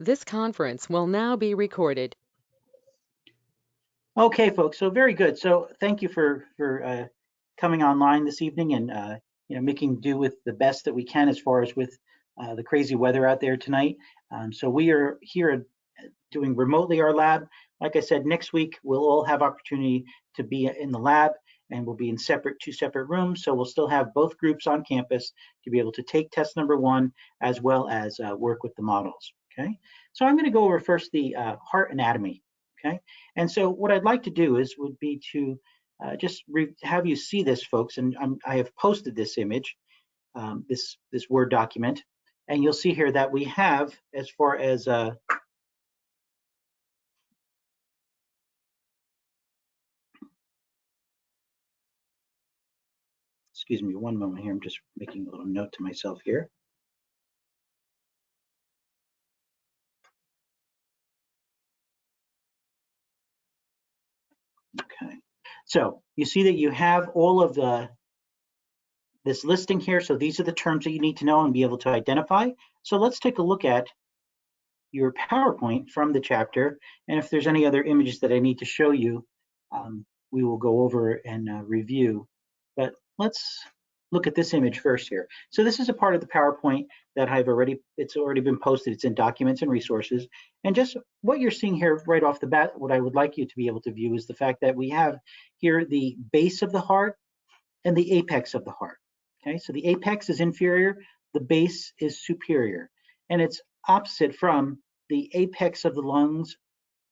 This conference will now be recorded. Okay, folks. So very good. So thank you for coming online this evening and making do with the best that we can as far as with the crazy weather out there tonight. So we are here doing remotely our lab. Like I said, next week we'll all have opportunity to be in the lab, and we'll be in two separate rooms. So we'll still have both groups on campus to be able to take test number 1 as well as work with the models. Okay. So I'm going to go over first the heart anatomy. Okay. And so what I'd like to do would be to just have you see this, folks. And I have posted this image, this Word document, and you'll see here that we have, as far as excuse me, one moment here. I'm just making a little note to myself here. Okay. So you see that you have all of this listing here. So these are the terms that you need to know and be able to identify. So let's take a look at your PowerPoint from the chapter. And if there's any other images that I need to show you, we will go over and review. But let's look at this image first here. So this is a part of the PowerPoint that it's already been posted. It's in Documents and Resources. And just what you're seeing here right off the bat, what I would like you to be able to view is the fact that we have here the base of the heart and the apex of the heart. Okay, so the apex is inferior, the base is superior, and it's opposite from the apex of the lungs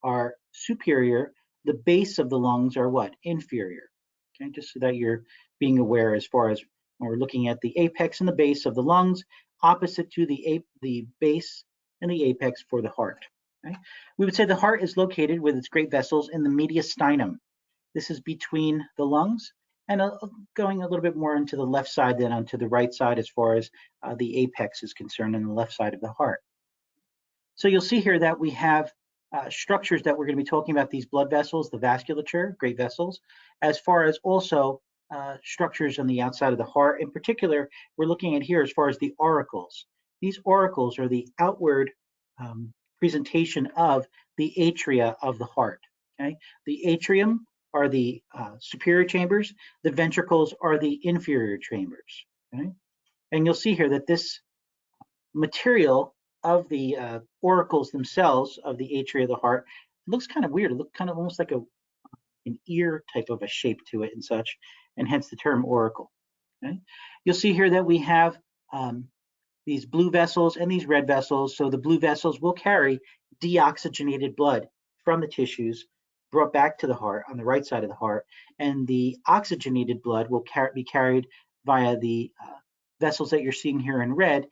are superior, the base of the lungs are what? Inferior. Okay, just so that you're being aware as far as when we're looking at the apex and the base of the lungs, opposite to the base and the apex for the heart. Okay? We would say the heart is located with its great vessels in the mediastinum. This is between the lungs, and going a little bit more into the left side than onto the right side as far as the apex is concerned on the left side of the heart. So you'll see here that we have structures that we're going to be talking about, these blood vessels, the vasculature, great vessels, as far as also structures on the outside of the heart. In particular, we're looking at here as far as the auricles. These auricles are the outward presentation of the atria of the heart. Okay? The atrium are the superior chambers, the ventricles are the inferior chambers. Okay? And you'll see here that this material of the auricles themselves of the atria of the heart looks kind of weird. It looks kind of almost like an ear type of a shape to it and such, and hence the term auricle. Okay? You'll see here that we have these blue vessels and these red vessels. So the blue vessels will carry deoxygenated blood from the tissues brought back to the heart on the right side of the heart, and the oxygenated blood will be carried via the vessels that you're seeing here in red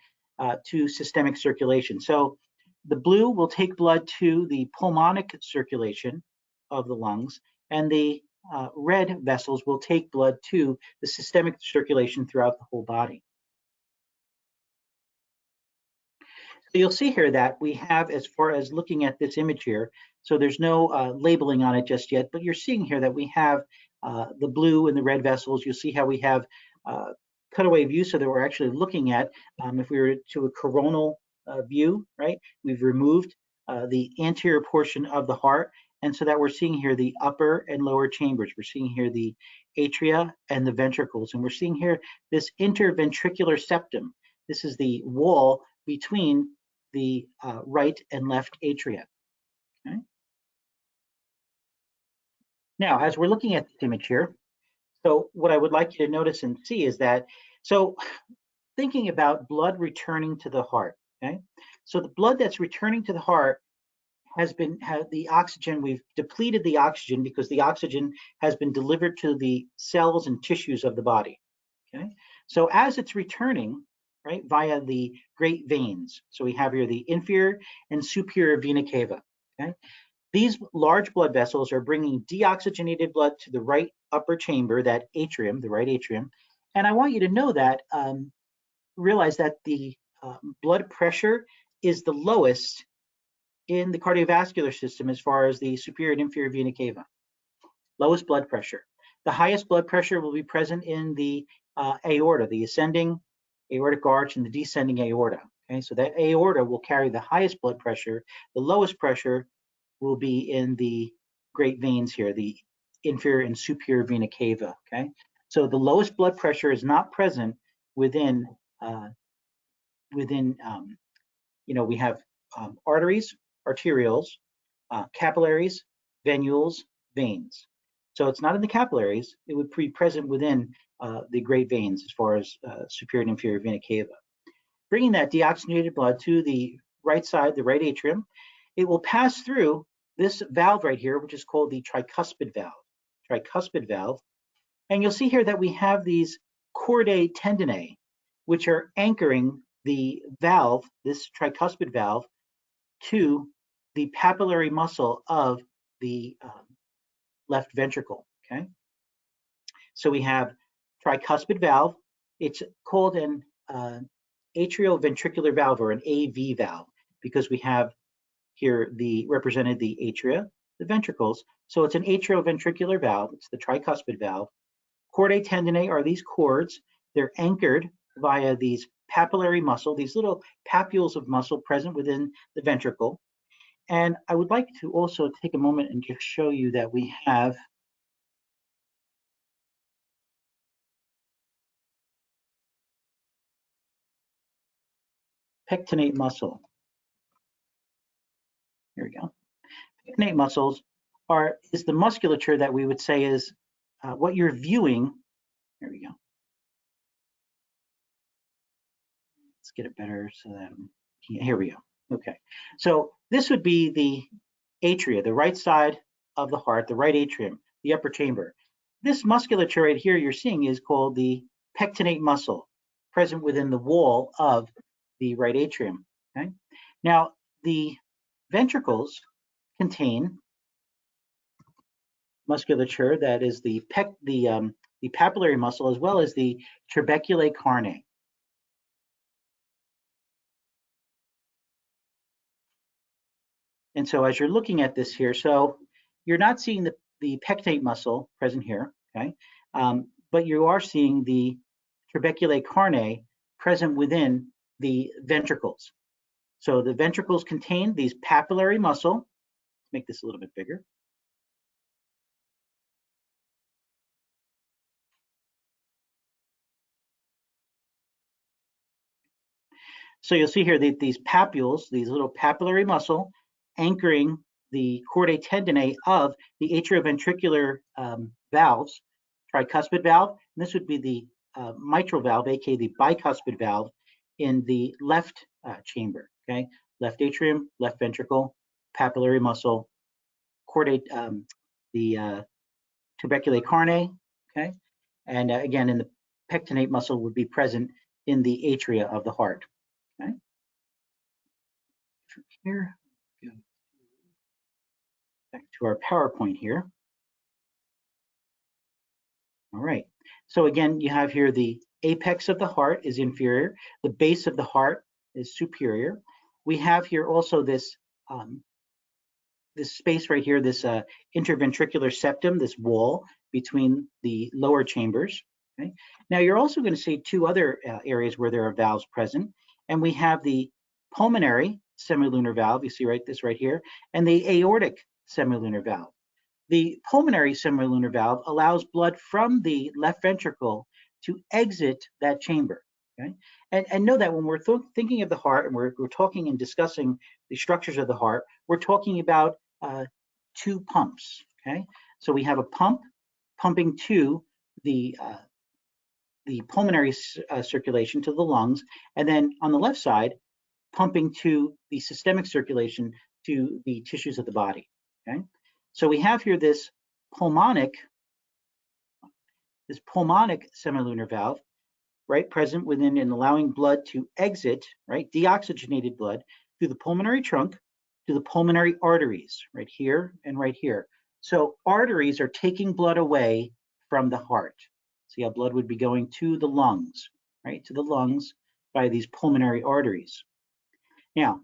to systemic circulation. So the blue will take blood to the pulmonic circulation of the lungs, and the red vessels will take blood to the systemic circulation throughout the whole body. So you'll see here that we have, as far as looking at this image here, so there's no labeling on it just yet, but you're seeing here that we have the blue and the red vessels. You'll see how we have cutaway view, so that we're actually looking at, if we were to a coronal view, right, we've removed the anterior portion of the heart, and so that we're seeing here the upper and lower chambers. We're seeing here the atria and the ventricles, and we're seeing here this interventricular septum. This is the wall between the right and left atria. Okay? Now, as we're looking at this image here, so what I would like you to notice and see is that, so thinking about blood returning to the heart, okay? So the blood that's returning to the heart has the oxygen, we've depleted the oxygen because the oxygen has been delivered to the cells and tissues of the body, okay? So as it's returning, right, via the great veins, so we have here the inferior and superior vena cava, okay? These large blood vessels are bringing deoxygenated blood to the right upper chamber, that atrium, the right atrium. And I want you to know that, realize that the blood pressure is the lowest in the cardiovascular system as far as the superior and inferior vena cava. Lowest blood pressure. The highest blood pressure will be present in the aorta, the ascending aortic arch and the descending aorta. Okay, so that aorta will carry the highest blood pressure. The lowest pressure will be in the great veins here, the inferior and superior vena cava. Okay, so the lowest blood pressure is not present within we have arteries, arterioles, capillaries, venules, veins. So it's not in the capillaries. It would be present within the great veins as far as superior and inferior vena cava. Bringing that deoxygenated blood to the right side, the right atrium, it will pass through this valve right here, which is called the tricuspid valve. Tricuspid valve. And you'll see here that we have these chordae tendineae, which are anchoring the valve, this tricuspid valve, to the papillary muscle of the left ventricle. Okay, so we have tricuspid valve. It's called an atrioventricular valve, or an AV valve, because we have here represented the atria, the ventricles. So it's an atrioventricular valve. It's the tricuspid valve. Chordae tendineae are these cords. They're anchored via these papillary muscle, these little papules of muscle present within the ventricle. And I would like to also take a moment and just show you that we have pectinate muscle. Here we go. Pectinate muscles is the musculature that we would say is what you're viewing. There we go. Let's get it better so that here we go. Okay, so this would be the atria, the right side of the heart, the right atrium, the upper chamber. This musculature right here you're seeing is called the pectinate muscle, present within the wall of the right atrium. Okay, now the ventricles contain musculature that is the papillary muscle, as well as the trabeculae carnae. And so as you're looking at this here, so you're not seeing the pectinate muscle present here, okay? But you are seeing the trabeculae carnae present within the ventricles. So the ventricles contain these papillary muscle. Let's make this a little bit bigger. So you'll see here that these papules, these little papillary muscle, anchoring the chordae tendineae of the atrioventricular valves, tricuspid valve, and this would be the mitral valve, aka the bicuspid valve, in the left chamber. Okay, left atrium, left ventricle, papillary muscle, chordae, the trabeculae carnae. Okay, and again, in the pectinate muscle would be present in the atria of the heart. Okay. From here, go back to our PowerPoint here. All right. So again, you have here the apex of the heart is inferior. The base of the heart is superior. We have here also this this space right here, this interventricular septum, this wall between the lower chambers. Okay. Now you're also going to see two other areas where there are valves present, and we have the pulmonary semilunar valve. You see this right here, and the aortic semilunar valve. The pulmonary semilunar valve allows blood from the left ventricle to exit that chamber. Okay, and know that when we're thinking of the heart and we're talking and discussing the structures of the heart, we're talking about two pumps. Okay, so we have a pump pumping to the pulmonary circulation to the lungs, and then on the left side, pumping to the systemic circulation to the tissues of the body. Okay, so we have here this pulmonic semilunar valve, right, present within and allowing blood to exit, right, deoxygenated blood through the pulmonary trunk to the pulmonary arteries, right here and right here. So arteries are taking blood away from the heart. See how blood would be going to the lungs, right, to the lungs by these pulmonary arteries. Now,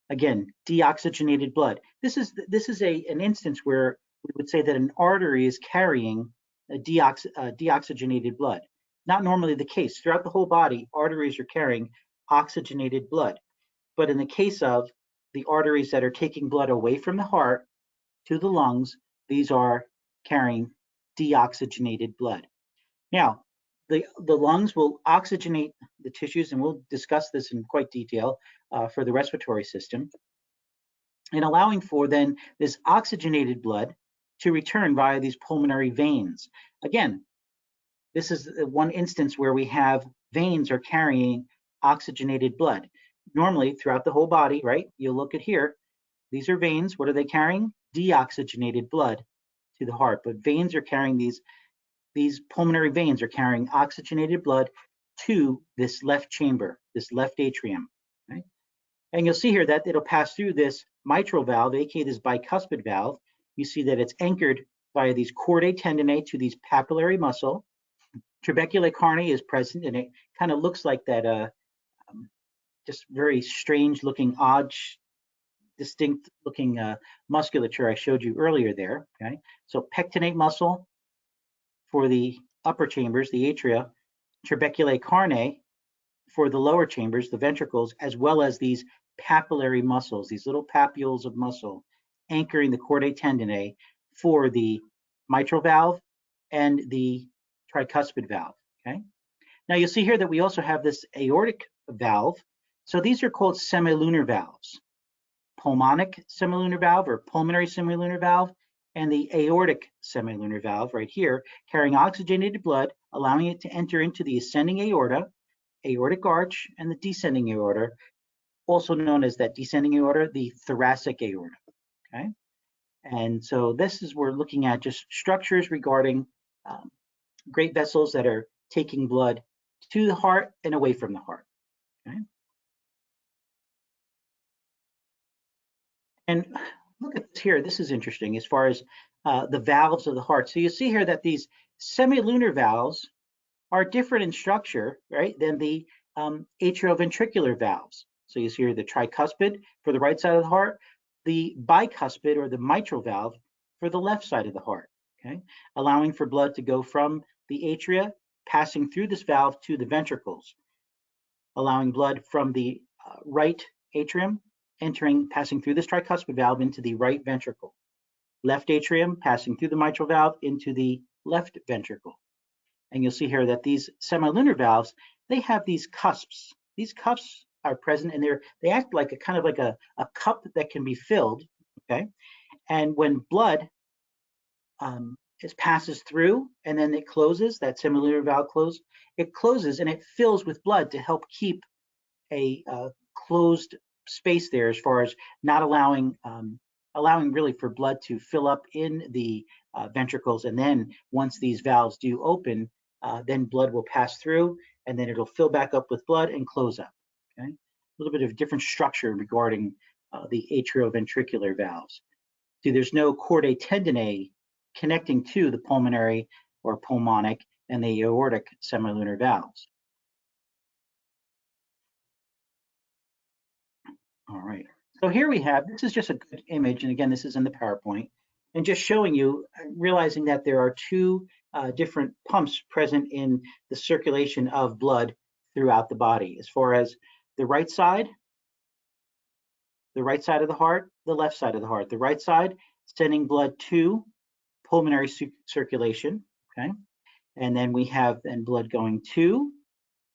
again, deoxygenated blood. This is an instance where we would say that an artery is carrying a deoxygenated blood. Not normally the case. Throughout the whole body, arteries are carrying oxygenated blood. But in the case of the arteries that are taking blood away from the heart to the lungs, these are carrying deoxygenated blood. Now, the lungs will oxygenate the tissues, and we'll discuss this in quite detail for the respiratory system, and allowing for then this oxygenated blood to return via these pulmonary veins. Again, this is one instance where we have veins are carrying oxygenated blood. Normally, throughout the whole body, right? You'll look at here, these are veins. What are they carrying? Deoxygenated blood to the heart. But veins are carrying these pulmonary veins are carrying oxygenated blood to this left chamber, this left atrium. Okay? And you'll see here that it'll pass through this mitral valve, aka this bicuspid valve. You see that it's anchored via these chordae tendineae to these papillary muscle. Trabeculae carneae is present, and it kind of looks like that just very strange looking, odd, distinct looking musculature I showed you earlier there. Okay, so pectinate muscle for the upper chambers, the atria, trabeculae carneae for the lower chambers, the ventricles, as well as these papillary muscles, these little papules of muscle anchoring the chordae tendineae for the mitral valve and the tricuspid valve. Okay. Now you'll see here that we also have this aortic valve. So these are called semilunar valves. Pulmonic semilunar valve or pulmonary semilunar valve, and the aortic semilunar valve right here, carrying oxygenated blood, allowing it to enter into the ascending aorta, aortic arch, and the descending aorta, also known as that descending aorta, the thoracic aorta. Okay, and so this is, we're looking at just structures regarding great vessels that are taking blood to the heart and away from the heart. Okay. And look at this here. This is interesting as far as the valves of the heart. So you see here that these semilunar valves are different in structure, right, than the atrioventricular valves. So you see here the tricuspid for the right side of the heart, the bicuspid or the mitral valve for the left side of the heart, okay, allowing for blood to go from the atria, passing through this valve to the ventricles, allowing blood from the right atrium passing through this tricuspid valve into the right ventricle, left atrium passing through the mitral valve into the left ventricle. And you'll see here that these semilunar valves, they have these cusps. These cusps are present, and they act like a kind of like a cup that can be filled, okay? And when blood passes through and then it closes, that semilunar valve it closes and it fills with blood to help keep a closed space there, as far as not allowing really for blood to fill up in the ventricles. And then once these valves do open, then blood will pass through and then it'll fill back up with blood and close up. Okay, a little bit of different structure regarding the atrioventricular valves. See, there's no chordae tendineae connecting to the pulmonary or pulmonic and the aortic semilunar valves. All right, so here we have, this is just a good image, and again, this is in the PowerPoint, and just showing you, realizing that there are two different pumps present in the circulation of blood throughout the body, as far as the right side of the heart, the left side of the heart. The right side sending blood to pulmonary circulation, okay? And then we have blood going to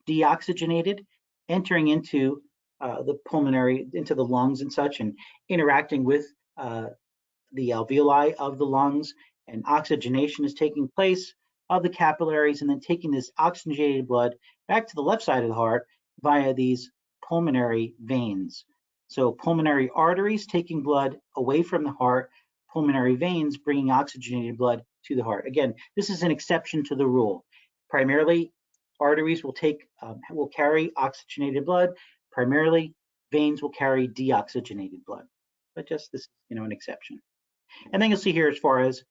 deoxygenated, entering into the pulmonary, into the lungs and such, and interacting with the alveoli of the lungs, and oxygenation is taking place of the capillaries, and then taking this oxygenated blood back to the left side of the heart via these pulmonary veins. So pulmonary arteries taking blood away from the heart, pulmonary veins bringing oxygenated blood to the heart. Again, this is an exception to the rule. Primarily, arteries will carry oxygenated blood. Primarily, veins will carry deoxygenated blood. But just this, an exception. And then you'll see here, as far as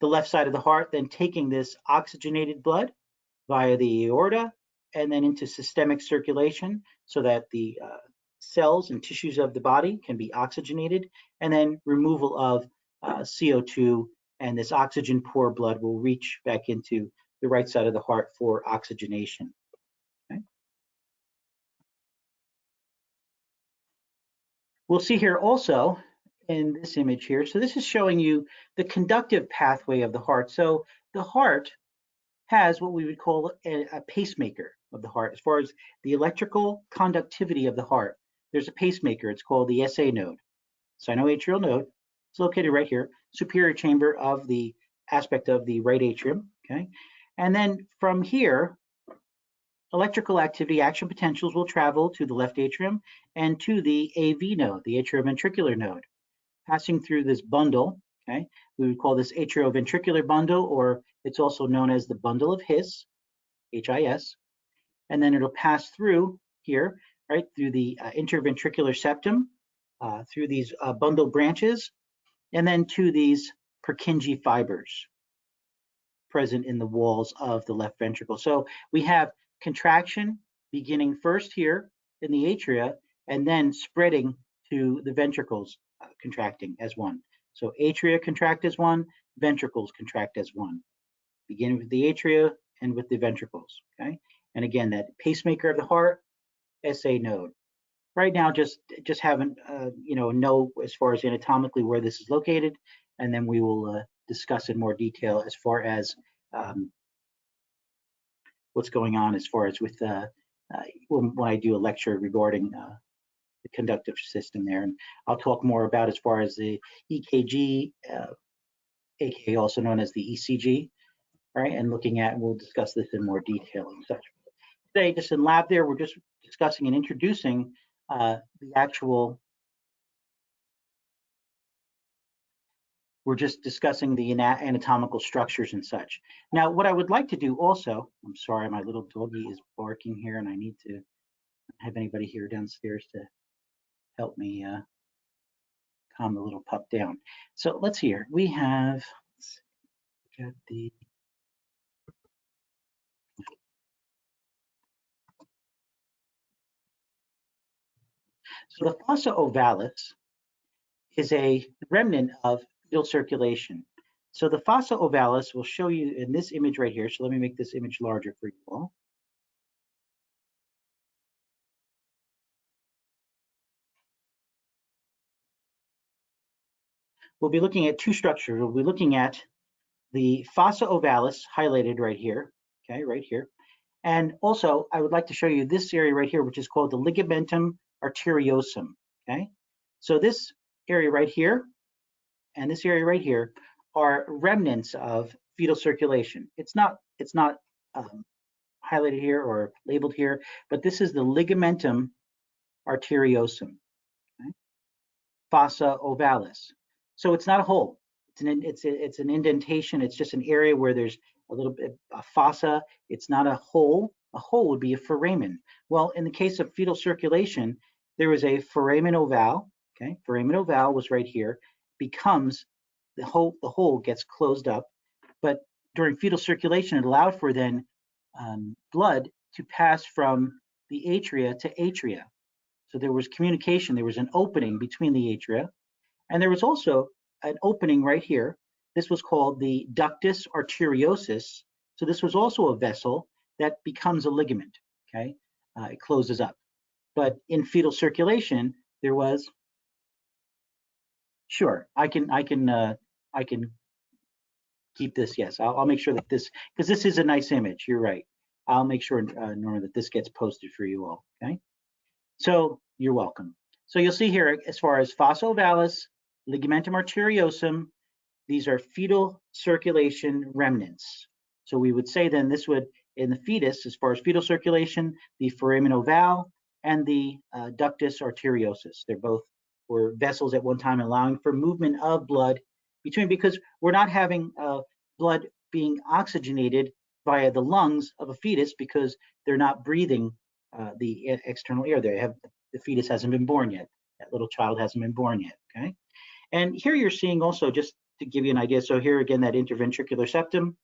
the left side of the heart, then taking this oxygenated blood via the aorta and then into systemic circulation, so that the cells and tissues of the body can be oxygenated, and then removal of CO2, and this oxygen poor blood will reach back into the right side of the heart for oxygenation. Okay. We'll see here also in this image here. So this is showing you the conductive pathway of the heart. So the heart has what we would call a pacemaker of the heart. As far as the electrical conductivity of the heart, there's a pacemaker. It's called the SA node, sinoatrial node. It's located right here, superior chamber of the aspect of the right atrium. Okay, and then from here, electrical activity action potentials will travel to the left atrium and to the AV node, the atrioventricular node, passing through this bundle. Okay, we would call this atrioventricular bundle, or it's also known as the bundle of His, HIS, and then it'll pass through here, right, through the interventricular septum, through these bundle branches, and then to these Purkinje fibers present in the walls of the left ventricle. So we have contraction beginning first here in the atria and then spreading to the ventricles, contracting as one. So atria contract as one, ventricles contract as one, beginning with the atria and with the ventricles. Okay, and again, that pacemaker of the heart, SA node. Right now, just haven't know as far as anatomically where this is located, and then we will discuss in more detail as far as what's going on as far as with when I do a lecture regarding the conductive system there. And I'll talk more about as far as the EKG, aka also known as the ECG, right? And looking at, we'll discuss this in more detail and such. Today, just in lab there, we're just discussing and introducing the actual, we're just discussing the anatomical structures and such. Now, what I would like to do also, I'm sorry, my little doggy is barking here and I need to have anybody here downstairs to help me calm the little pup down. So let's see here. We have, let's get the, so the fossa ovalis is a remnant of fetal circulation. So the fossa ovalis will show you in this image right here. So let me make this image larger for you all. We'll be looking at two structures. We'll be looking at the fossa ovalis highlighted right here, okay, right here. And also, I would like to show you this area right here, which is called the ligamentum arteriosum, okay? So this area right here and this area right here are remnants of fetal circulation. It's not highlighted here or labeled here, but this is the ligamentum arteriosum, okay? Fossa ovalis. So it's not a hole. It's an indentation. It's just an area where there's a little bit a fossa. It's not a hole. A hole would be a foramen. Well, in the case of fetal circulation, there was a foramen ovale. Okay, foramen ovale was right here. Becomes the hole gets closed up. But during fetal circulation, it allowed for then blood to pass from the atria to atria. So there was communication. There was an opening between the atria, and there was also an opening right here. This was called the ductus arteriosus. So this was also a vessel that becomes a ligament. Okay, it closes up. But in fetal circulation, there was. Sure, I can keep this. Yes, I'll make sure that this, because this is a nice image. You're right. I'll make sure, Norma, that this gets posted for you all. Okay, so you're welcome. So you'll see here, as far as fossa ovalis, ligamentum arteriosum, these are fetal circulation remnants. So we would say then this would, in the fetus, as far as fetal circulation, the foramen ovale and the ductus arteriosus. They're both were vessels at one time allowing for movement of blood between, because we're not having blood being oxygenated via the lungs of a fetus because they're not breathing the external air. The fetus hasn't been born yet. That little child hasn't been born yet. Okay, and here you're seeing also, just to give you an idea. So here again, that interventricular septum.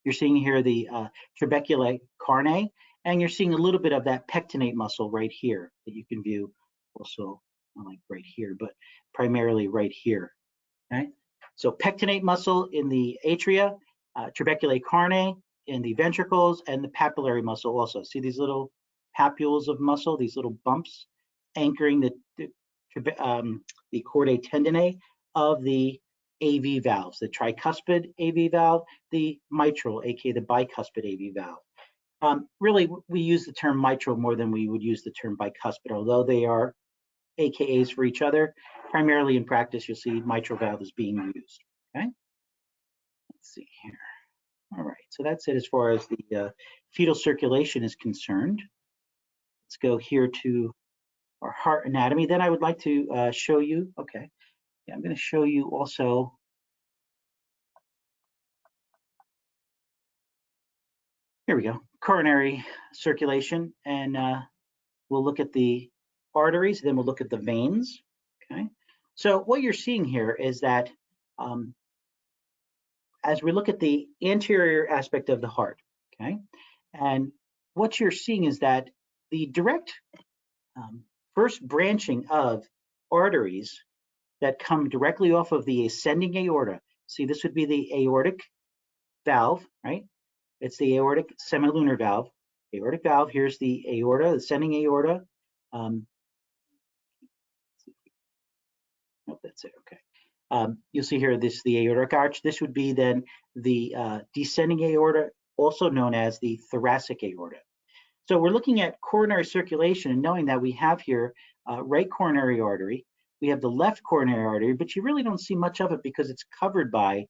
You're seeing here the trabeculae carnae, and you're seeing a little bit of that pectinate muscle right here that you can view also, like right here, but primarily right here. Okay, so pectinate muscle in the atria, trabeculae carnae in the ventricles, and the papillary muscle also. See these little papules of muscle, these little bumps anchoring the the chordae tendineae of the AV valves, the tricuspid AV valve, the mitral, aka the bicuspid AV valve. Really, we use the term mitral more than we would use the term bicuspid, although they are AKAs for each other. Primarily in practice, you'll see mitral valve is being used. Okay, let's see here. All right, so that's it as far as the fetal circulation is concerned. Let's go here to our heart anatomy. Then I would like to show you, okay, yeah, I'm going to show you also, here we go, coronary circulation, and we'll look at the arteries, then we'll look at the veins, okay? So what you're seeing here is that as we look at the anterior aspect of the heart, okay, and what you're seeing is that the direct first branching of arteries that come directly off of the ascending aorta. See, this would be the aortic valve, right? It's the aortic semilunar valve. Aortic valve, here's the aorta, the ascending aorta. Nope, that's it, okay. You'll see here, this is the aortic arch. This would be then the descending aorta, also known as the thoracic aorta. So we're looking at coronary circulation and knowing that we have here right coronary artery, we have the left coronary artery, but you really don't see much of it because it's covered by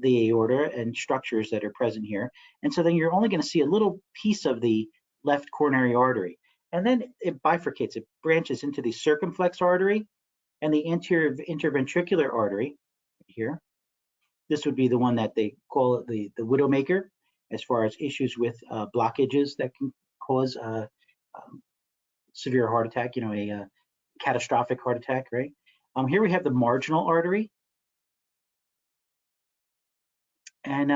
the aorta and structures that are present here. And so then you're only going to see a little piece of the left coronary artery. And then it bifurcates, it branches into the circumflex artery and the anterior interventricular artery here. This would be the one that they call it the widowmaker, as far as issues with blockages that can cause severe heart attack, you know, a catastrophic heart attack, right? Here we have the marginal artery and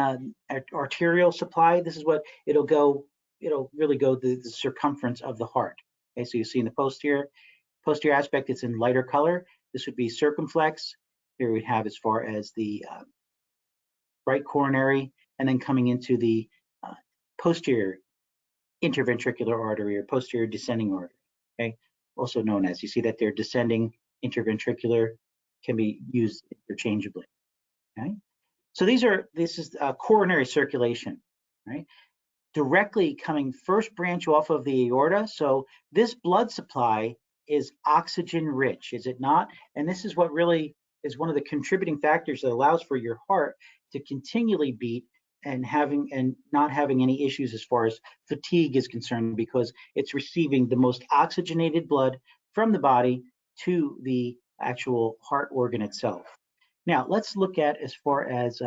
arterial supply. This is what it'll really go the circumference of the heart. Okay, so you see in the posterior aspect, it's in lighter color. This would be circumflex. Here we have as far as the right coronary, and then coming into the posterior interventricular artery or posterior descending artery, okay? Also known as, you see that they're descending interventricular, can be used interchangeably, okay? So this is coronary circulation, right? Directly coming first branch off of the aorta. So this blood supply is oxygen rich, is it not? And this is what really is one of the contributing factors that allows for your heart to continually beat and not having any issues as far as fatigue is concerned, because it's receiving the most oxygenated blood from the body to the actual heart organ itself. Now let's look at as far as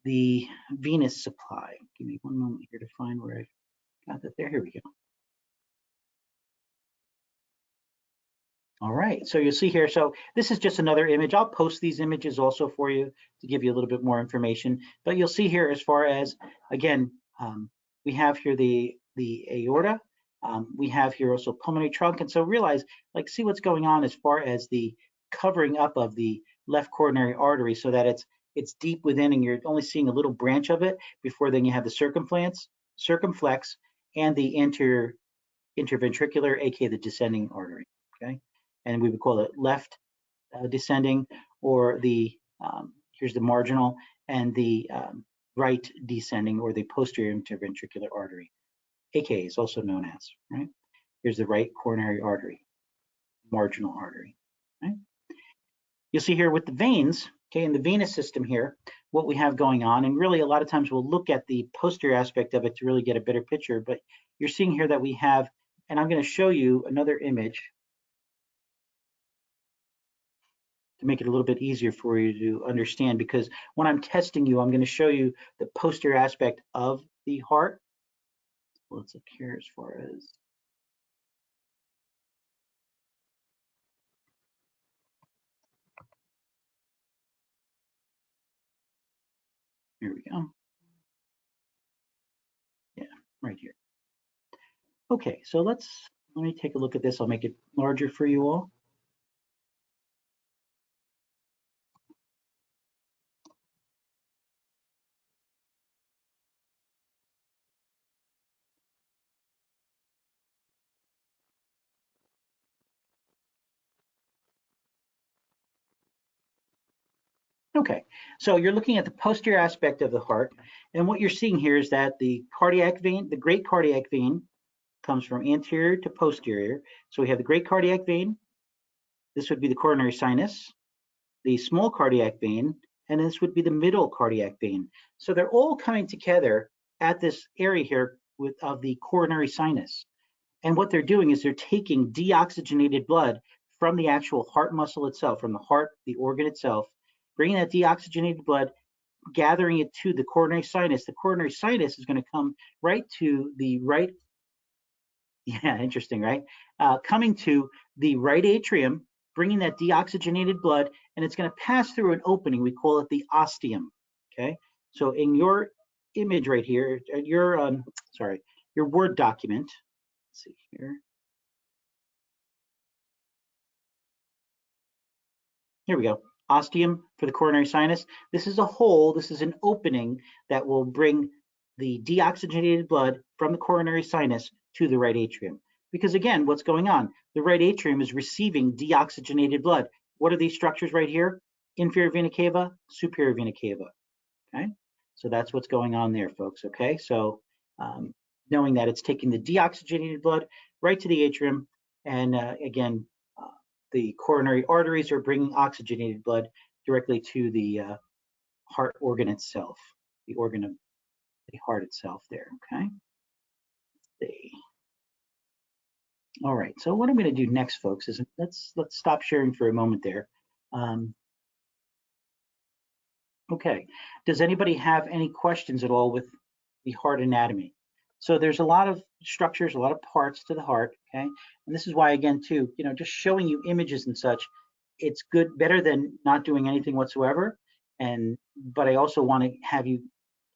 the venous supply. Give me one moment here to find where I got that there. Here we go. All right, so you'll see here, so this is just another image. I'll post these images also for you to give you a little bit more information. But you'll see here as far as, again, we have here the aorta. We have here also pulmonary trunk. And so realize, like, see what's going on as far as the covering up of the left coronary artery so that it's deep within and you're only seeing a little branch of it before then you have the circumflex, and the anterior interventricular, aka the descending artery, okay? And we would call it left descending, or the here's the marginal, and the right descending, or the posterior interventricular artery, aka is also known as, right? Here's the right coronary artery, marginal artery, right? You'll see here with the veins, okay, in the venous system here, what we have going on, and really a lot of times we'll look at the posterior aspect of it to really get a better picture, but you're seeing here that we have, and I'm going to show you another image to make it a little bit easier for you to understand, because when I'm testing you, I'm going to show you the posterior aspect of the heart. Let's look here as far as, here we go. Yeah, right here. Okay, so let me take a look at this. I'll make it larger for you all. Okay, so you're looking at the posterior aspect of the heart, and what you're seeing here is that the cardiac vein, the great cardiac vein, comes from anterior to posterior. So we have the great cardiac vein. This would be the coronary sinus, the small cardiac vein, and this would be the middle cardiac vein. So they're all coming together at this area here of the coronary sinus. And what they're doing is they're taking deoxygenated blood from the actual heart muscle itself, from the heart, the organ itself, bringing that deoxygenated blood, gathering it to the coronary sinus. The coronary sinus is going to come right to the right. Yeah, interesting, right? Coming to the right atrium, bringing that deoxygenated blood, and it's going to pass through an opening. We call it the ostium. Okay, so in your image right here, your your Word document. Let's see here. Here we go. Ostium for the coronary sinus. This is a hole. This is an opening that will bring the deoxygenated blood from the coronary sinus to the right atrium. Because again, what's going on? The right atrium is receiving deoxygenated blood. What are these structures right here? Inferior vena cava, superior vena cava. Okay, so that's what's going on there, folks. Okay, so knowing that it's taking the deoxygenated blood right to the atrium, and again, the coronary arteries are bringing oxygenated blood directly to the heart organ itself, the organ of the heart itself there, okay? All right, so what I'm going to do next, folks, is let's stop sharing for a moment there. Okay, does anybody have any questions at all with the heart anatomy? So there's a lot of structures, a lot of parts to the heart, okay? And this is why, again, too, you know, just showing you images and such, it's good, better than not doing anything whatsoever. But I also want to have you,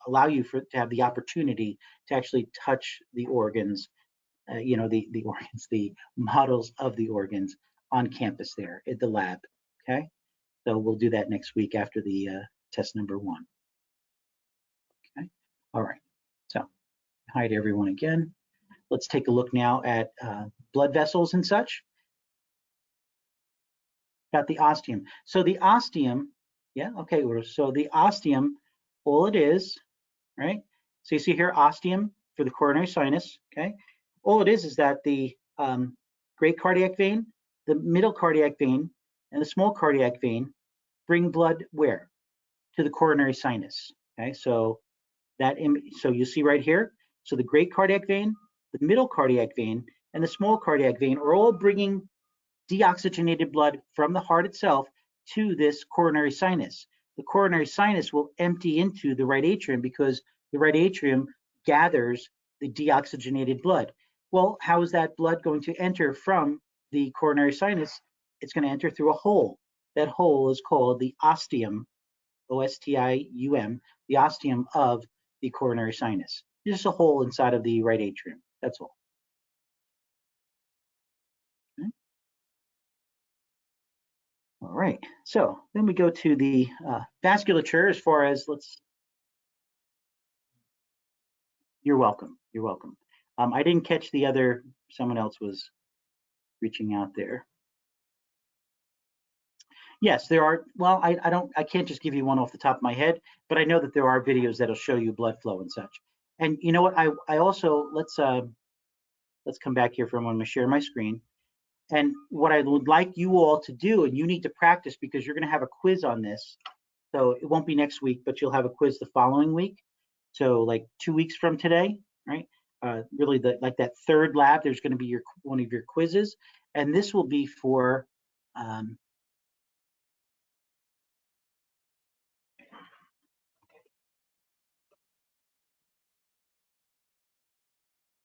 allow you to have the opportunity to actually touch the organs, you know, the organs, the models of the organs on campus there at the lab, okay? So we'll do that next week after the test number 1. Okay, all right, so hi to everyone again. Let's take a look now at blood vessels and such. Got the ostium. So the ostium, yeah, okay, so the ostium, all it is, right? So you see here, ostium for the coronary sinus, okay? All it is that the great cardiac vein, the middle cardiac vein, and the small cardiac vein bring blood where? To the coronary sinus, okay? So so you see right here, so the great cardiac vein, the middle cardiac vein, and the small cardiac vein are all bringing deoxygenated blood from the heart itself to this coronary sinus. The coronary sinus will empty into the right atrium because the right atrium gathers the deoxygenated blood. Well, how is that blood going to enter from the coronary sinus? It's going to enter through a hole. That hole is called the ostium, O-S-T-I-U-M, the ostium of the coronary sinus. Just a hole inside of the right atrium. That's all. Okay. All right. So then we go to the vasculature as far as You're welcome. You're welcome. I didn't catch the other, someone else was reaching out there. Yes, there are. Well, I can't just give you one off the top of my head, but I know that there are videos that'll show you blood flow and such. And you know what? I also let's come back here for a moment. I'm going to share my screen. And what I would like you all to do, and you need to practice because you're going to have a quiz on this. So it won't be next week, but you'll have a quiz the following week. So like 2 weeks from today, right? Really, like that third lab, there's going to be one of your quizzes, and this will be for.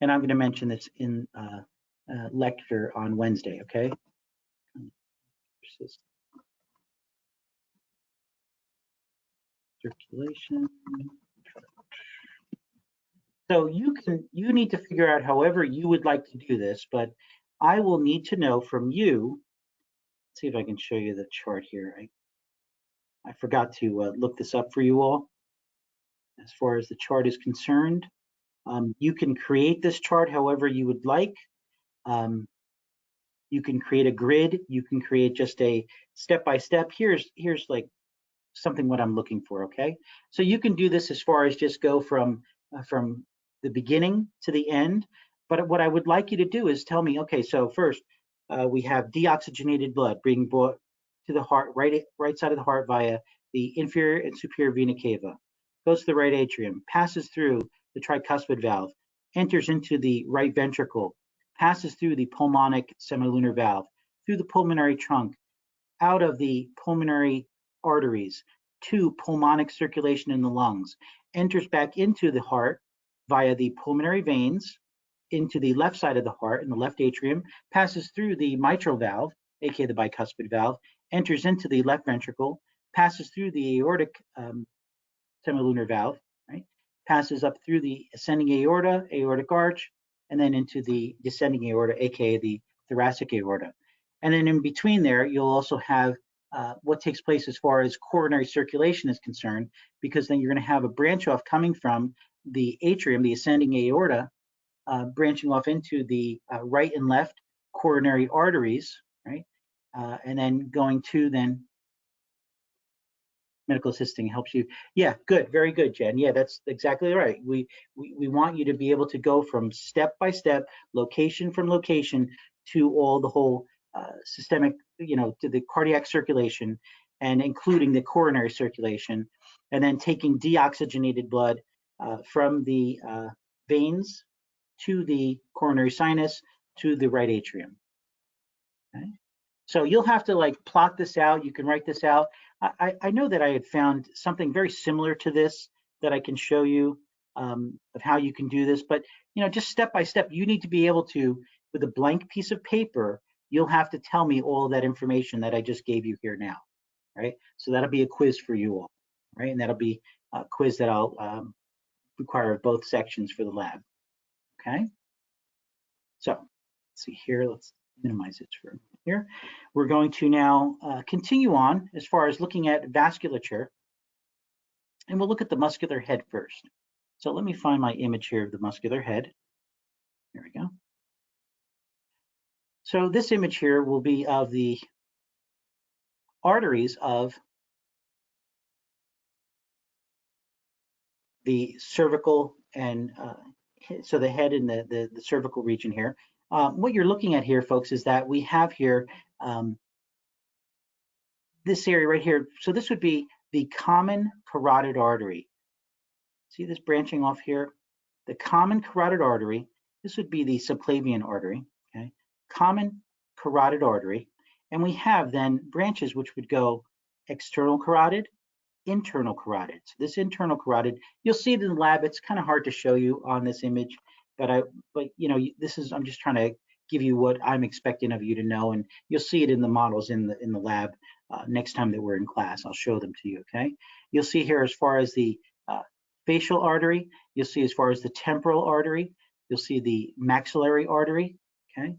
And I'm going to mention this in lecture on Wednesday, okay? Circulation. So you need to figure out however you would like to do this, but I will need to know from you. Let's see if I can show you the chart here. I forgot to look this up for you all. As far as the chart is concerned, you can create this chart however you would like. You can create a grid. You can create just a step-by-step. Here's like something what I'm looking for, okay? So you can do this as far as just go from the beginning to the end. But what I would like you to do is tell me, okay, so first we have deoxygenated blood being brought to the heart, right side of the heart via the inferior and superior vena cava, goes to the right atrium, passes through the tricuspid valve, enters into the right ventricle, passes through the pulmonic semilunar valve, through the pulmonary trunk, out of the pulmonary arteries to pulmonic circulation in the lungs, enters back into the heart via the pulmonary veins into the left side of the heart in the left atrium, passes through the mitral valve, aka the bicuspid valve, enters into the left ventricle, passes through the aortic semilunar valve, right? Passes up through the ascending aorta, aortic arch, and then into the descending aorta, aka the thoracic aorta. And then in between there, you'll also have what takes place as far as coronary circulation is concerned, because then you're going to have a branch off coming from the atrium, the ascending aorta, branching off into the right and left coronary arteries, right? And then going to then medical assisting helps you. Yeah, good, very good, Jen. Yeah, that's exactly right. We want you to be able to go from step by step, location from location, to all the whole systemic, to the cardiac circulation, and including the coronary circulation, and then taking deoxygenated blood from the veins to the coronary sinus to the right atrium. Okay? So you'll have to like plot this out. You can write this out. I know that I had found something very similar to this that I can show you of how you can do this, but just step by step, you need to be able to, with a blank piece of paper, you'll have to tell me all that information that I just gave you here now, right? So that'll be a quiz for you all, right? And that'll be a quiz that I'll require both sections for the lab, okay? So let's see here, let's minimize it for here. We're going to now continue on as far as looking at vasculature, and we'll look at the muscular head first. So let me find my image here of the muscular head. There we go. So this image here will be of the arteries of the cervical and so the head and the cervical region here. What you're looking at here, folks, is that we have here this area right here. So this would be the common carotid artery. See this branching off here? The common carotid artery. This would be the subclavian artery, okay? Common carotid artery. And we have then branches which would go external carotid, internal carotid. So this internal carotid, you'll see it in the lab. It's kind of hard to show you on this image, but this is, I'm just trying to give you what I'm expecting of you to know, and you'll see it in the models in the lab next time that we're in class. I'll show them to you, okay? You'll see here as far as the facial artery, you'll see as far as the temporal artery, you'll see the maxillary artery, okay?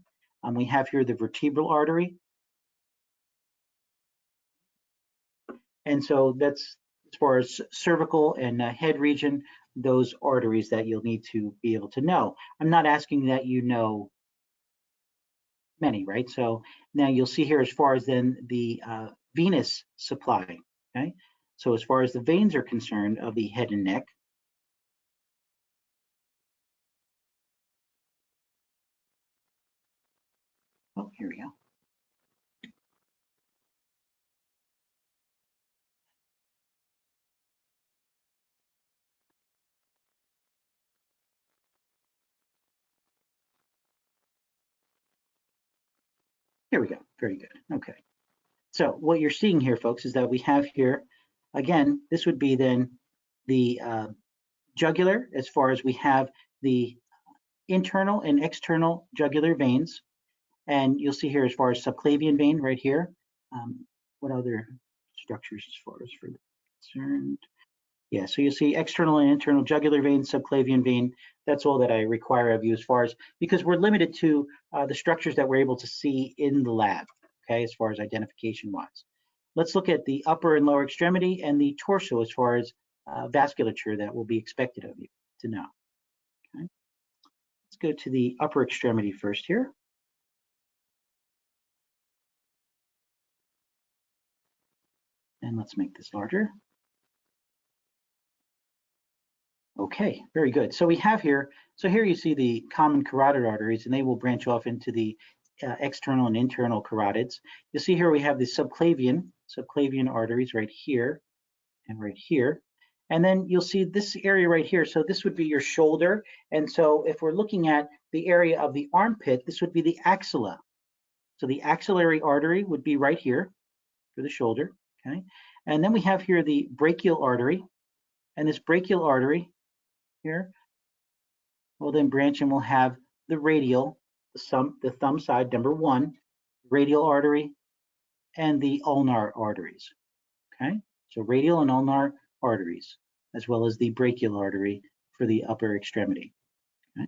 We have here the vertebral artery. And so that's as far as cervical and head region, those arteries that you'll need to be able to know. I'm not asking that you know many, right? So now you'll see here as far as then the venous supply, okay? So as far as the veins are concerned of the head and neck, oh, here we go. Here we go, very good, okay. So what you're seeing here, folks, is that we have here, again, this would be then the jugular, as far as we have the internal and external jugular veins. And you'll see here as far as subclavian vein right here. What other structures as far as for concerned? Yeah, so you'll see external and internal jugular vein, subclavian vein. That's all that I require of you as far as, because we're limited to the structures that we're able to see in the lab, okay, as far as identification wise. Let's look at the upper and lower extremity and the torso as far as vasculature that will be expected of you to know. Okay. Let's go to the upper extremity first here. And let's make this larger. Okay, very good. So we have here, so here you see the common carotid arteries, and they will branch off into the external and internal carotids. You see here we have the subclavian arteries right here and right here. And then you'll see this area right here. So this would be your shoulder. And so if we're looking at the area of the armpit, this would be the axilla. So the axillary artery would be right here for the shoulder, okay? And then we have here the brachial artery. And this brachial artery here will then branch and we'll have the radial, the thumb side, number 1, radial artery, and the ulnar arteries, okay? So radial and ulnar arteries, as well as the brachial artery for the upper extremity. Okay?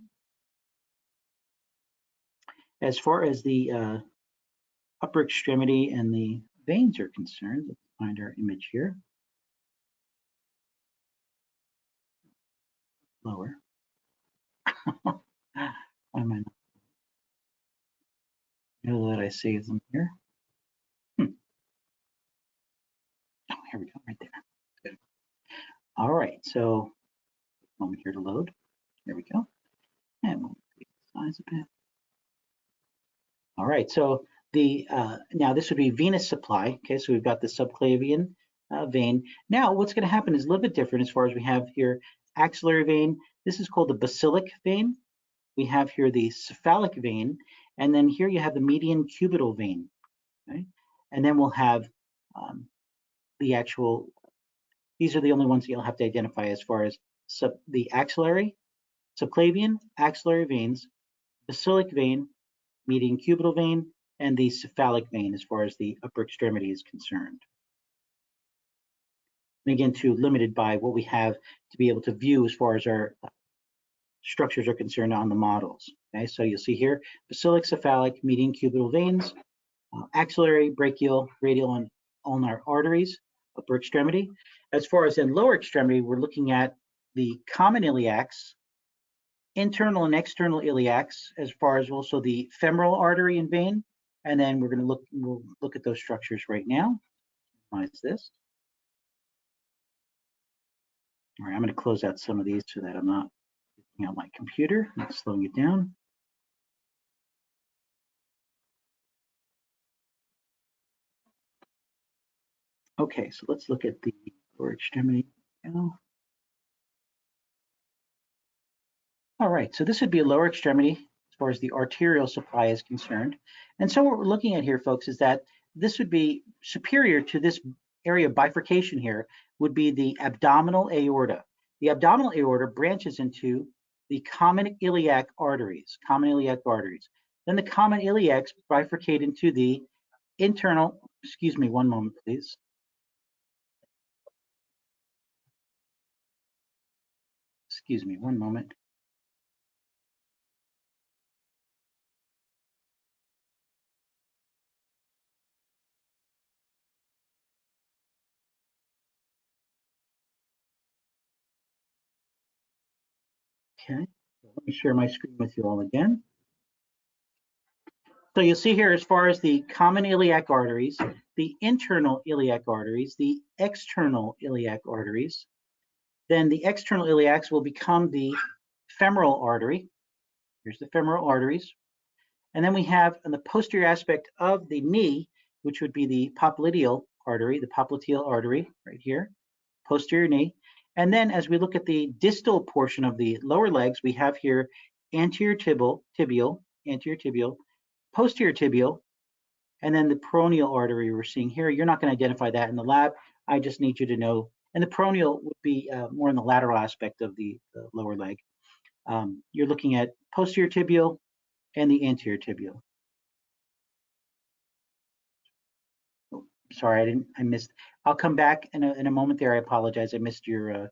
As far as the upper extremity and the veins are concerned, let's find our image here. Lower. Why am I not? Know that I saved them here. Oh, here we go, right there. Good. All right, so moment here to load. There we go. And we'll increase the size a bit. All right, so the now this would be venous supply. Okay, so we've got the subclavian vein. Now what's going to happen is a little bit different as far as we have here axillary vein. This is called the basilic vein. We have here the cephalic vein, and then here you have the median cubital vein. Okay, and then we'll have the actual. These are the only ones you'll have to identify as far as the axillary, subclavian, axillary veins, basilic vein, median cubital vein, and the cephalic vein as far as the upper extremity is concerned. And again, too limited by what we have to be able to view as far as our structures are concerned on the models. Okay, so you'll see here, basilic, cephalic, median cubital veins, axillary, brachial, radial, and ulnar arteries, upper extremity. As far as in lower extremity, we're looking at the common iliacs, internal and external iliacs, as far as also the femoral artery and vein. And then we'll look at those structures right now. Minimize this. All right, I'm going to close out some of these so that I'm not looking at my computer. I'm slowing it down. Okay, so let's look at the lower extremity now. All right, so this would be a lower extremity as far as the arterial supply is concerned. And so what we're looking at here, folks, is that this would be superior to this area of bifurcation here would be the abdominal aorta. The abdominal aorta branches into the common iliac arteries, Then the common iliacs bifurcate into the internal, excuse me, one moment, please. Excuse me, one moment. Okay, let me share my screen with you all again. So you'll see here as far as the common iliac arteries, the internal iliac arteries, the external iliac arteries, then the external iliacs will become the femoral artery. Here's the femoral arteries. And then we have on the posterior aspect of the knee, which would be the popliteal artery right here, posterior knee. And then as we look at the distal portion of the lower legs, we have here anterior tibial, posterior tibial, and then the peroneal artery we're seeing here. You're not going to identify that in the lab. I just need you to know. And the peroneal would be more in the lateral aspect of the lower leg. You're looking at posterior tibial and the anterior tibial. Oh, sorry, I missed. I'll come back in a moment there. I apologize. I missed your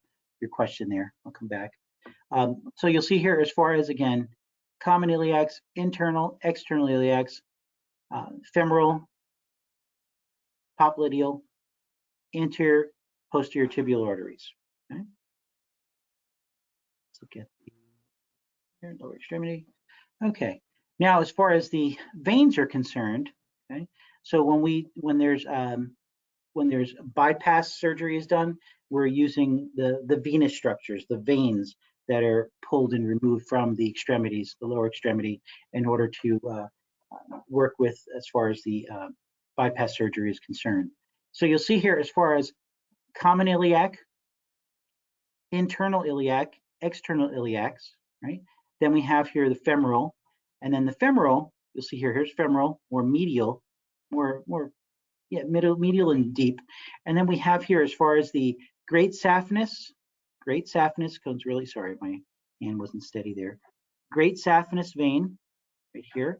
question there. I'll come back. So you'll see here as far as, again, common iliacs, internal, external iliacs, femoral, popliteal, anterior, posterior tibial arteries. Okay. Let's look at the lower extremity. Okay. Now, as far as the veins are concerned, okay. So when when there's bypass surgery is done, we're using the venous structures, the veins that are pulled and removed from the extremities, the lower extremity, in order to work with as far as the bypass surgery is concerned. So you'll see here as far as common iliac, internal iliac, external iliacs, right? Then we have here the femoral, and then the femoral, you'll see here, here's femoral, more medial, more medial and deep. And then we have here as far as the great saphenous comes really, sorry, my hand wasn't steady there. Great saphenous vein right here.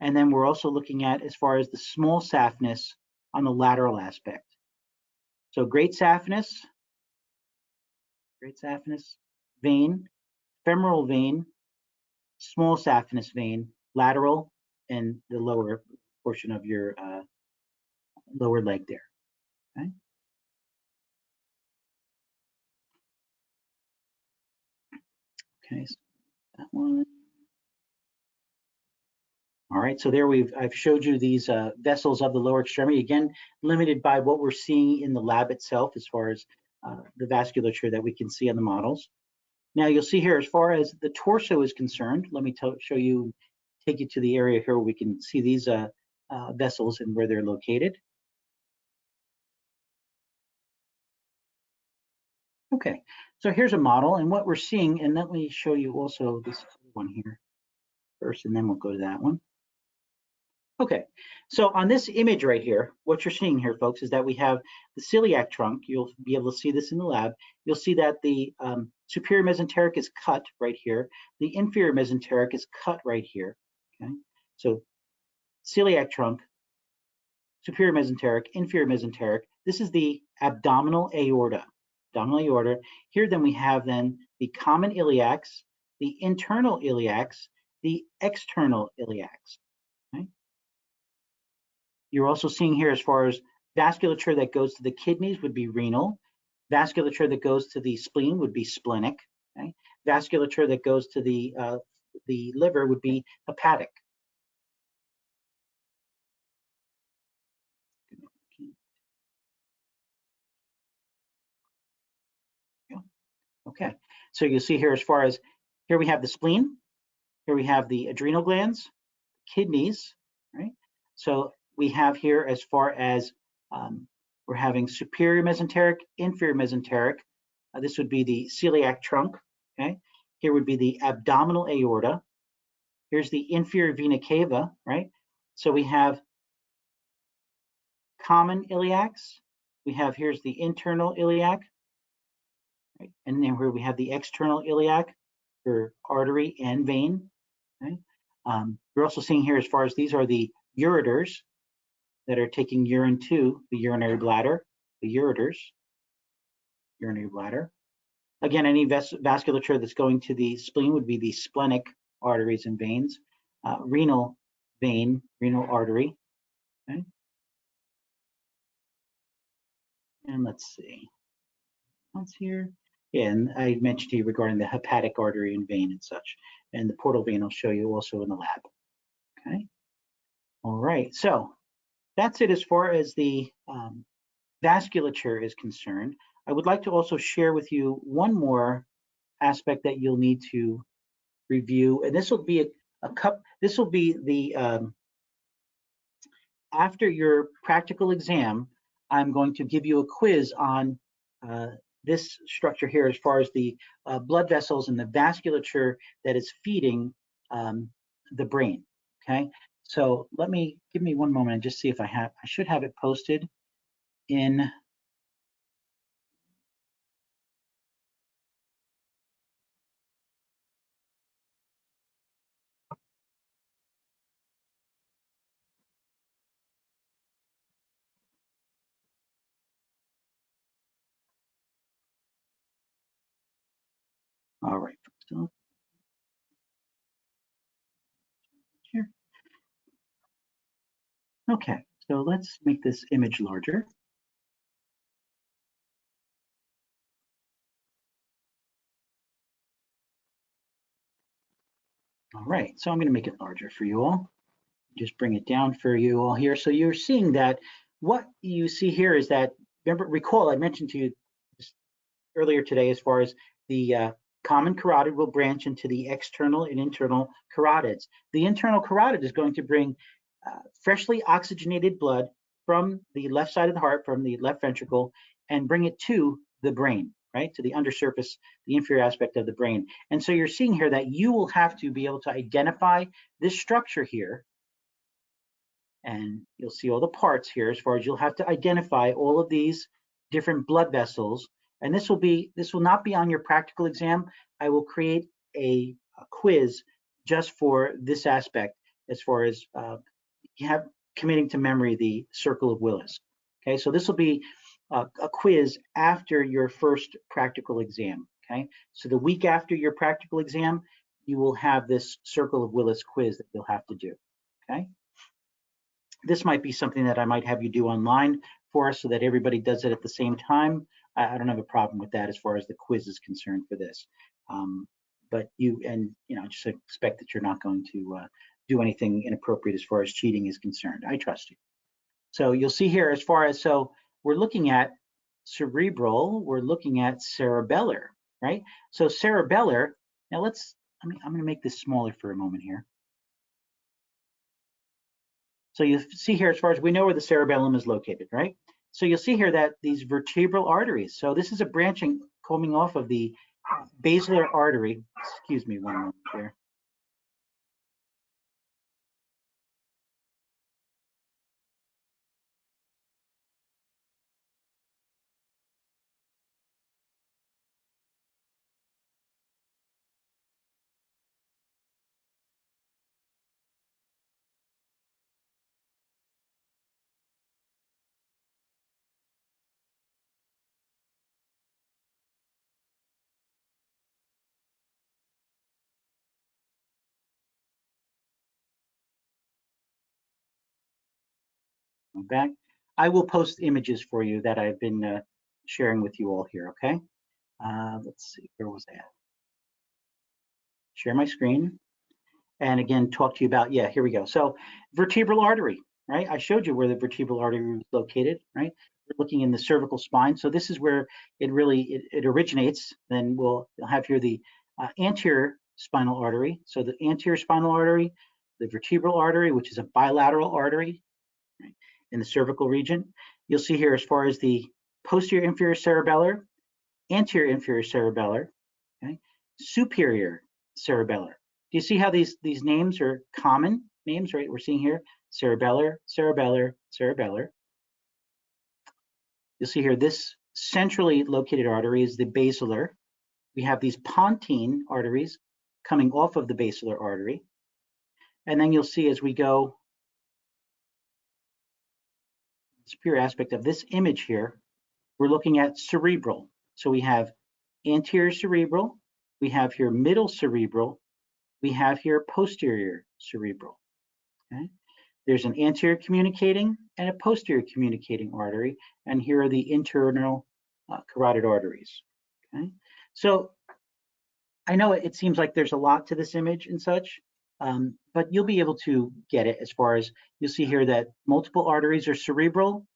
And then we're also looking at as far as the small saphenous on the lateral aspect. So great saphenous vein, femoral vein, small saphenous vein, lateral, and the lower portion of your lower leg there. Okay. Okay, so that one. All right, so there I've showed you these vessels of the lower extremity, again, limited by what we're seeing in the lab itself as far as the vasculature that we can see on the models. Now you'll see here as far as the torso is concerned, let me show you, take you to the area here where we can see these vessels and where they're located. Okay, so here's a model, and what we're seeing, and let me show you also this one here first, and then we'll go to that one. Okay, so on this image right here, what you're seeing here, folks, is that we have the celiac trunk. You'll be able to see this in the lab. You'll see that the superior mesenteric is cut right here. The inferior mesenteric is cut right here. Okay, so celiac trunk, superior mesenteric, inferior mesenteric. This is the abdominal aorta. Abdominal aorta. Here, then we have then the common iliacs, the internal iliacs, the external iliacs. Okay. You're also seeing here as far as vasculature that goes to the kidneys would be renal. Vasculature that goes to the spleen would be splenic. Okay? Vasculature that goes to the liver would be hepatic. Okay, so you'll see here as far as, here we have the spleen, here we have the adrenal glands, kidneys, right? So we have here as far as we're having superior mesenteric, inferior mesenteric. This would be the celiac trunk, okay? Here would be the abdominal aorta. Here's the inferior vena cava, right? So we have common iliacs. We have, here's the internal iliac, right? And then where we have the external iliac for artery and vein, okay? You're also seeing here as far as these are the ureters that are taking urine to the urinary bladder, the ureters, urinary bladder. Again, any vasculature that's going to the spleen would be the splenic arteries and veins, renal vein, renal artery. Okay. And let's see, what's here? Yeah, and I mentioned to you regarding the hepatic artery and vein and such. And the portal vein I'll show you also in the lab. Okay. All right, so that's it as far as the vasculature is concerned. I would like to also share with you one more aspect that you'll need to review, and this will be this will be the after your practical exam. I'm going to give you a quiz on this structure here as far as the blood vessels and the vasculature that is feeding the brain. Okay, so give me one moment and just see if I should have it posted in. All right, so here. Okay, so let's make this image larger. All right, so I'm going to make it larger for you all. Just bring it down for you all here. So you're seeing that what you see here is that, recall I mentioned to you earlier today as far as the common carotid will branch into the external and internal carotids. The internal carotid is going to bring freshly oxygenated blood from the left side of the heart, from the left ventricle, and bring it to the brain, right? To the undersurface, the inferior aspect of the brain. And so you're seeing here that you will have to be able to identify this structure here. And you'll see all the parts here as far as you'll have to identify all of these different blood vessels. And this will not be on your practical exam. I will create a quiz just for this aspect as far as you have committing to memory the circle of Willis. Okay, so this will be a quiz after your first practical exam. Okay, so the week after your practical exam, you will have this circle of Willis quiz that you'll have to do. Okay, this might be something that I might have you do online for us so that everybody does it at the same time. I don't have a problem with that as far as the quiz is concerned for this. But just expect that you're not going to do anything inappropriate as far as cheating is concerned. I trust you. So you'll see here as far as, so we're looking at cerebral, we're looking at cerebellar, right? So cerebellar, now I'm going to make this smaller for a moment here. So you see here, as far as we know where the cerebellum is located, right? So you'll see here that these vertebral arteries, so this is a branching coming off of the basilar artery. Excuse me one moment here. Back. I will post images for you that I've been sharing with you all here, okay? Let's see, where was that? Share my screen. And again, talk to you about, yeah, here we go. So vertebral artery, right? I showed you where the vertebral artery is located, right? We're looking in the cervical spine. So this is where it really, it originates. Then we'll have here the anterior spinal artery. So the anterior spinal artery, the vertebral artery, which is a bilateral artery, right, in the cervical region. You'll see here as far as the posterior inferior cerebellar, anterior inferior cerebellar, okay, superior cerebellar. Do you see how these names are common names, right? We're seeing here cerebellar, cerebellar, cerebellar. You'll see here this centrally located artery is the basilar. We have these pontine arteries coming off of the basilar artery. And then you'll see as we go, the superior aspect of this image here, we're looking at cerebral. So we have anterior cerebral, we have here middle cerebral, we have here posterior cerebral. Okay? There's an anterior communicating and a posterior communicating artery, and here are the internal carotid arteries. Okay? So I know it seems like there's a lot to this image and such, but you'll be able to get it as far as you'll see here that multiple arteries are cerebral,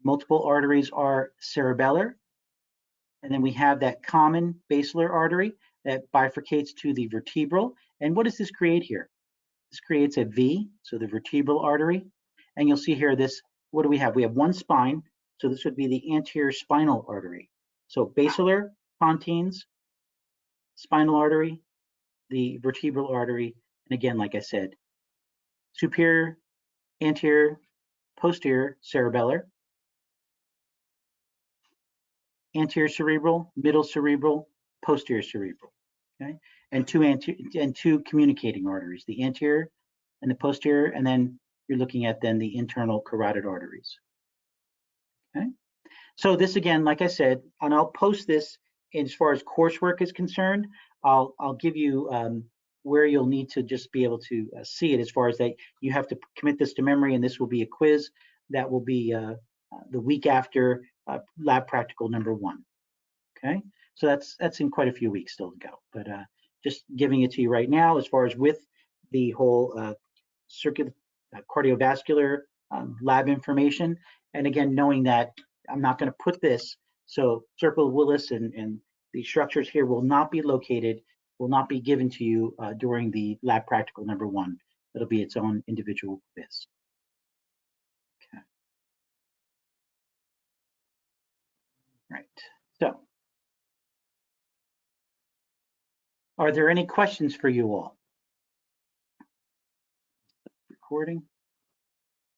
multiple arteries are cerebellar, and then we have that common basilar artery that bifurcates to the vertebral. And what does this create here? This creates a V, so the vertebral artery. And you'll see here this, what do we have? We have one spine, so this would be the anterior spinal artery. So basilar, pontines, spinal artery, the vertebral artery, and again, like I said, superior, anterior, posterior, cerebellar, anterior cerebral, middle cerebral, posterior cerebral, okay? And two communicating arteries, the anterior and the posterior, and then you're looking at then the internal carotid arteries, okay? So this again, like I said, and I'll post this as far as coursework is concerned. I'll give you where you'll need to just be able to see it as far as that you have to commit this to memory, and this will be a quiz that will be the week after lab practical number 1. Okay, so that's in quite a few weeks still to go, but just giving it to you right now as far as with the whole cardiovascular lab information. And again, knowing that I'm not going to put this, so Cervical Willis and the structures here will not be located, will not be given to you during the lab practical number 1. It'll be its own individual quiz. Okay. Right. So, are there any questions for you all? Recording.